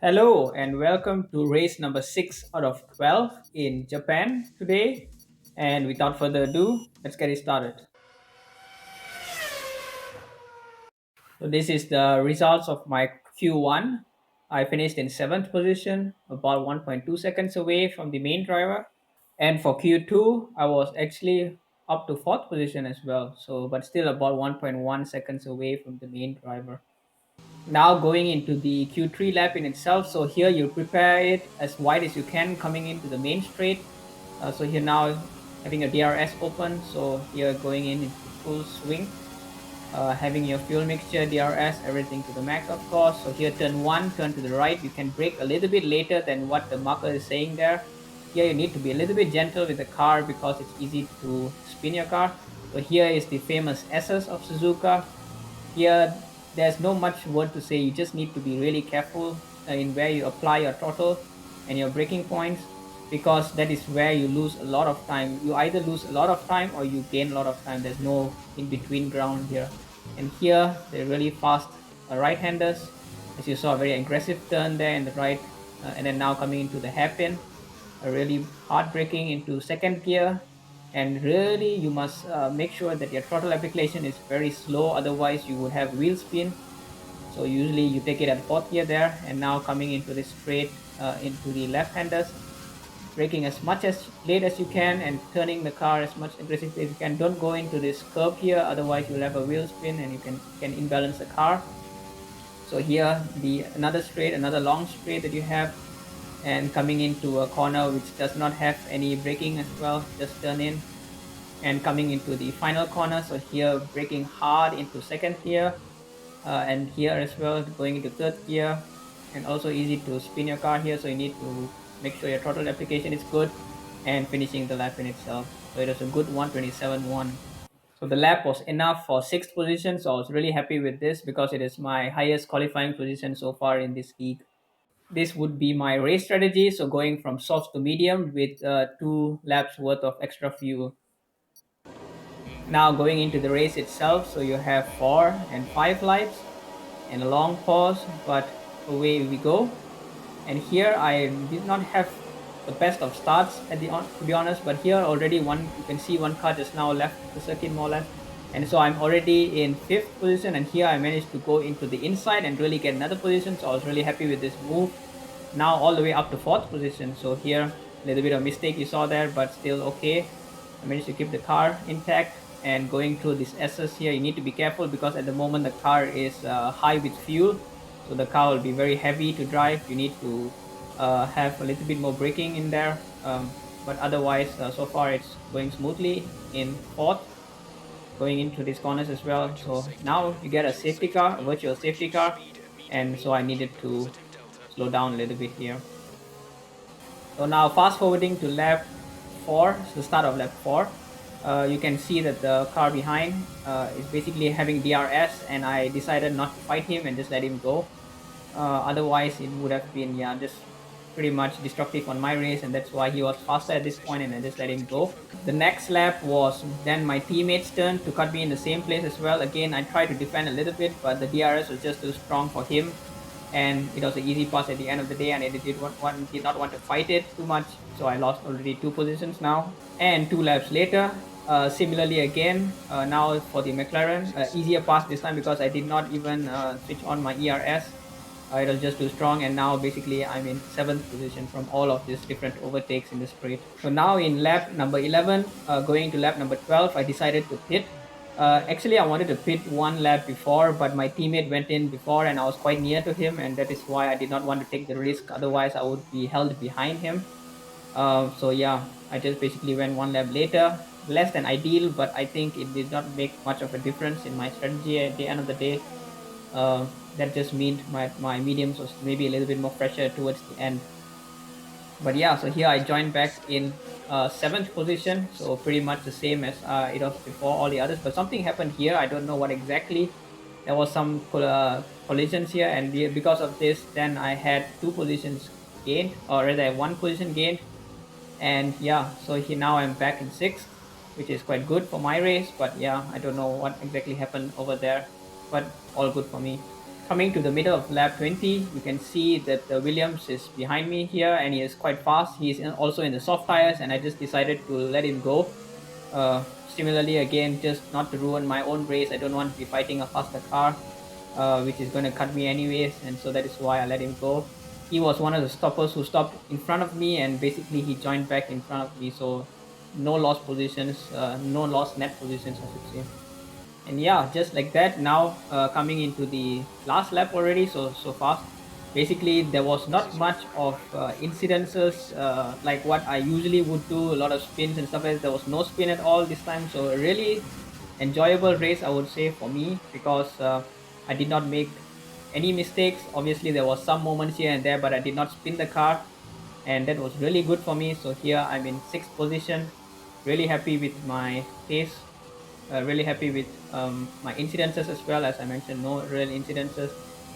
Hello and welcome to race number 6 out of 12 in Japan today. And without further ado, let's get it started. So, this is the results of my Q1. I finished in 7th position, about 1.2 seconds away from the main driver. And for Q2, I was actually up to 4th position as well. So, but still about 1.1 seconds away from the main driver. Now going into the Q3 lap in itself. So here you prepare it as wide as you can coming into the main straight. So here now having a DRS open. So here going in into full swing. Having your fuel mixture, DRS, everything to the max of course. So here turn 1, turn to the right. You can brake a little bit later than what the marker is saying there. Here you need to be a little bit gentle with the car because it's easy to spin your car. So here is the famous S's of Suzuka. Here there's no much word to say. You just need to be really careful in where you apply your throttle and your braking points, because that is where you lose a lot of time. You either lose a lot of time or you gain a lot of time. There's no in between ground here. And here they're really fast right handers, as you saw, a very aggressive turn there in the right, and then now coming into the hairpin, a really hard braking into second gear. And really you must make sure that your throttle application is very slow, otherwise you would have wheel spin. So usually you take it at fourth gear there, and now coming into the straight into the left handers, braking as much as late as you can and turning the car as much aggressively as you can. Don't go into this curve here, otherwise you'll have a wheel spin and you can imbalance the car. So here the another straight, another long straight that you have, and coming into a corner which does not have any braking as well, just turn in and coming into the final corner. So here braking hard into second gear, and here as well going into third gear, and also easy to spin your car here. So you need to make sure your throttle application is good, and finishing the lap in itself. So it was a good 127.1. So the lap was enough for sixth position. So I was really happy with this because it is my highest qualifying position so far in this league. This would be my race strategy. So going from soft to medium with 2 laps worth of extra fuel. Now going into the race itself, so you have 4 and 5 laps and a long pause, but away we go. And here I did not have the best of starts to be honest, but here already one, you can see one car just now left the circuit more or less. And so I'm already in fifth position, and here I managed to go into the inside and really get another position. So I was really happy with this move. Now all the way up to fourth position. So here a little bit of mistake you saw there, but still okay. I managed to keep the car intact. And going through this SS here, you need to be careful because at the moment the car is high with fuel, so the car will be very heavy to drive. You need to have a little bit more braking in there, but otherwise so far it's going smoothly in fourth, going into these corners as well. So now you get a safety car, a virtual safety car, and so I needed to slow down a little bit here. So now fast forwarding to lap 4, so the start of lap 4, you can see that the car behind is basically having DRS, and I decided not to fight him and just let him go. Otherwise it would have been, yeah, just pretty much destructive on my race, and that's why he was faster at this point and I just let him go. The next lap was then my teammate's turn to cut me in the same place as well. Again, I tried to defend a little bit, but the DRS was just too strong for him, and it was an easy pass at the end of the day, and I did not want to fight it too much. So I lost already 2 positions now. And 2 laps later, similarly again, now for the McLaren, easier pass this time because I did not even switch on my ERS. It was just too strong, and now basically I'm in 7th position from all of these different overtakes in the straight. So now in lap number 11, going to lap number 12, I decided to pit. Actually, I wanted to pit 1 lap before, but my teammate went in before and I was quite near to him, and that is why I did not want to take the risk. Otherwise, I would be held behind him. So yeah, I just basically went 1 lap later, less than ideal, but I think it did not make much of a difference in my strategy at the end of the day. That just meant my mediums was maybe a little bit more fresher towards the end. But yeah, so here I joined back in 7th position, so pretty much the same as it was before all the others. But something happened here, I don't know what exactly. There was some collisions here, and because of this, then I had 2 positions gained, or rather 1 position gained. And yeah, so here now I'm back in 6th, which is quite good for my race. But yeah, I don't know what exactly happened over there, but all good for me. Coming to the middle of lap 20, you can see that the Williams is behind me here and he is quite fast. He's also in the soft tires, and I just decided to let him go. Similarly, again, just not to ruin my own race. I don't want to be fighting a faster car, which is going to cut me anyways, and so that is why I let him go. He was one of the stoppers who stopped in front of me, and basically he joined back in front of me. So no lost positions, no lost net positions, I should say. And yeah, just like that, now coming into the last lap already, so fast. Basically there was not much of incidences like what I usually would do, a lot of spins and stuff like that. There was no spin at all this time, so a really enjoyable race, I would say, for me, because I did not make any mistakes. Obviously there was some moments here and there, but I did not spin the car, and that was really good for me. So here I'm in sixth position, really happy with my pace, really happy with my incidences as well. As I mentioned, no real incidences.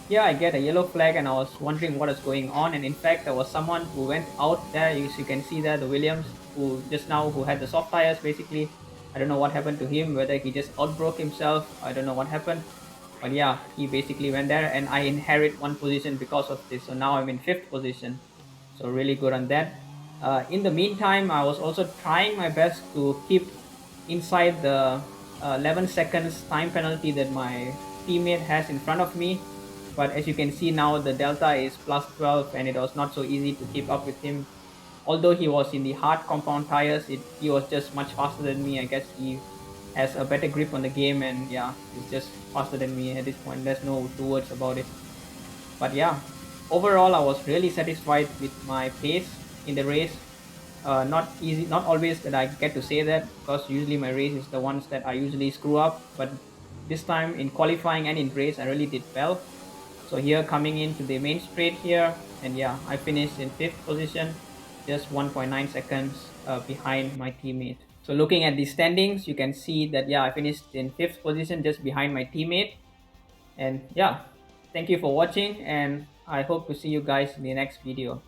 Yeah, I get a yellow flag and I was wondering what is going on. And in fact, there was someone who went out there. You can see there, the Williams, who just now, who had the soft tires basically. I don't know what happened to him, whether he just outbroke himself. I don't know what happened. But yeah, he basically went there and I inherit one position because of this. So now I'm in fifth position. So really good on that. In the meantime, I was also trying my best to keep inside the 11 seconds time penalty that my teammate has in front of me. But as you can see now, the delta is plus 12 and it was not so easy to keep up with him. Although he was in the hard compound tires, he was just much faster than me. I guess he has a better grip on the game, and yeah, he's just faster than me at this point. There's no two words about it. But yeah, overall, I was really satisfied with my pace in the race. Not easy, not always that I get to say that, because usually my race is the ones that I usually screw up. But this time in qualifying and in race, I really did well. So here coming into the main straight here, and yeah, I finished in fifth position, just 1.9 seconds behind my teammate. So looking at the standings, you can see that yeah, I finished in fifth position, just behind my teammate. And yeah, thank you for watching, and I hope to see you guys in the next video.